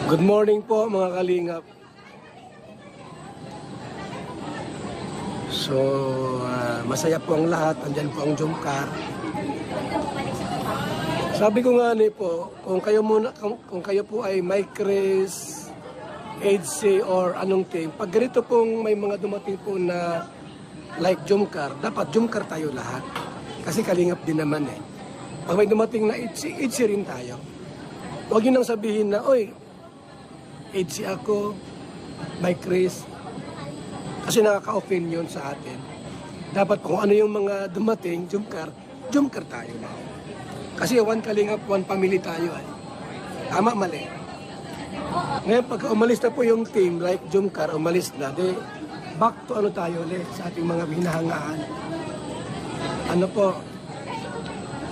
Good morning po mga kalingap. So, masaya po ang lahat. Andyan po ang Jomcar. Sabi ko nga po, kung kayo po ay Mike Chris, HC or anong team, pag ganito pong may mga dumating po na like Jomcar, dapat Jomcar tayo lahat. Kasi kalingap din naman eh. Pag may dumating na HC rin tayo. Huwag nyo nang sabihin na, oy, HC ako, Mike Chris, kasi nakaka-offend yun sa atin. Dapat kung ano yung mga dumating, Jomcar tayo na. Kasi one kalingap, one family tayo ay. Tama, mali. Ngayon, pag umalis na po yung team, like Jomcar, umalis na, back to ano tayo ulit sa ating mga binahangaan. Ano po,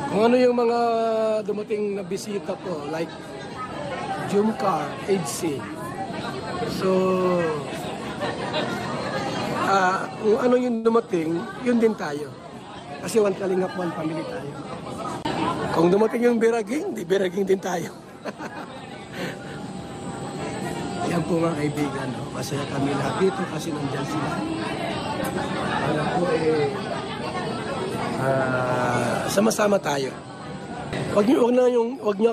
kung ano yung mga dumating na bisita po, like Jomcar, HC. So, kung ano yung dumating, yun din tayo. Kasi one kalingap, one family tayo. Kung dumating yung Biraging, di Biraging din tayo. Yan po mga kaibigan. No? Masaya kami lahat dito kasi nandyan sila. Para po sama-sama tayo. Wag niyo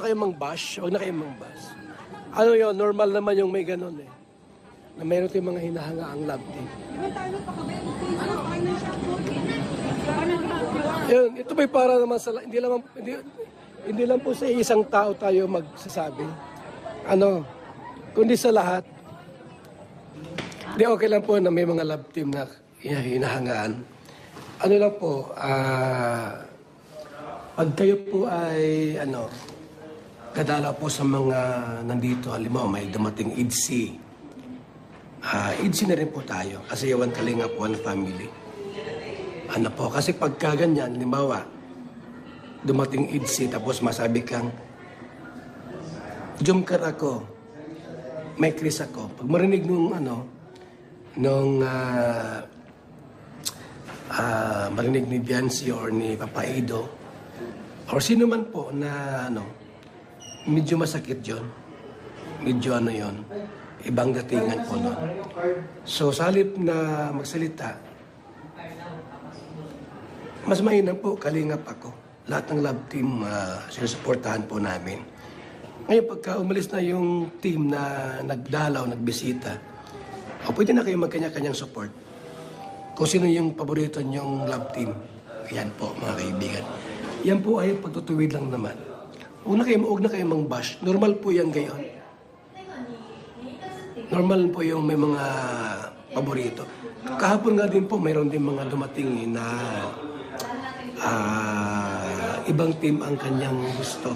kayong mang-bash, wag na kayong mang-bash. Ano yun, normal naman yung may ganun eh. Na mayroon tayong mga hinahanga ang love team. Yun, ito ba'y para naman sa, hindi lang po sa isang tao tayo magsasabi. Ano, kundi sa lahat. Hindi, okay lang po na may mga love team na hinahangaan. Ano lang po, pag kayo po ay, kadala po sa mga nandito, halimbawa may dumating IDC. IDC na rin po tayo kasi one kalingap, one family. Ano po, kasi pagka ganyan, halimbawa, dumating IDC tapos masabi kang, Jomcar ako, may Chris ako. Pag marinig marinig ni Biancy or ni Papa Ido, or sino man po na medyo masakit yun. Medyo yun. Ibang datingan po nun. So, sa halip na magsalita, mas mainam po, kalingap ako. Lahat ng love team, sinusuportahan po namin. Ngayon, pagka umalis na yung team na nagdalaw, nagbisita, pwede na kayo magkanya-kanyang support. Kung sino yung paborito niyong love team. Yan po, mga kaibigan. Yan po ay pagtutuwid lang naman. Huwag na kayo mang-bash. Normal po yan gayon. Normal po yung may mga paborito. Kahapon nga din po, mayroon din mga dumating na ibang team ang kanyang gusto.